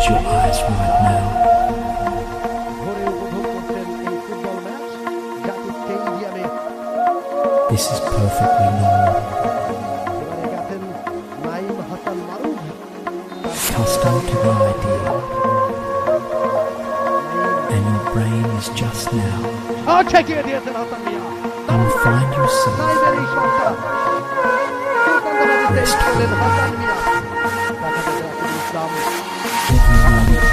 your eyes right now. ঘরে উপভোগ করছেন এই ফুটবল ম্যাচ জাতীয় স্টেডিয়ামে। This is perfectly normal. এবারে গেছেন নাইম হাসান মারুফ। Accustomed to the idea, and your brain is just now. ঠেকিয়ে দিয়েছেন হাসান মিয়া। You will find yourself নাইমের এই শটটা restful, হাসান মিয়া। দেখা যাচ্ছে ইসলাম every moment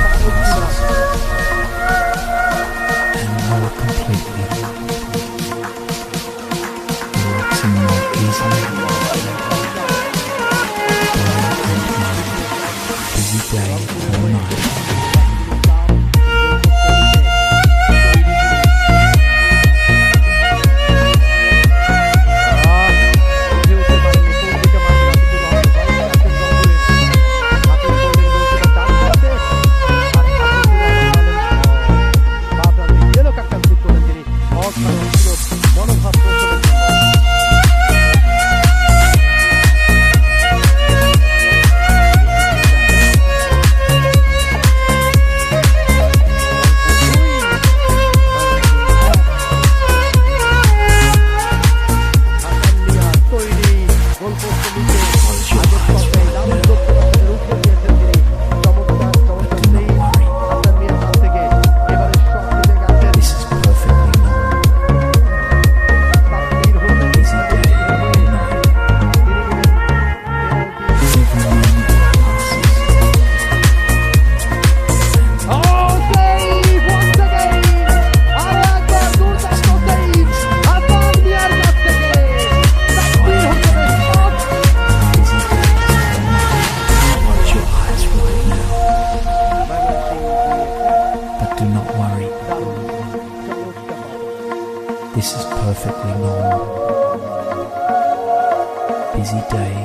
passes, and more completely, relaxing more easily. Body and mind, busy day or night. Do not worry. This is perfectly normal. Busy day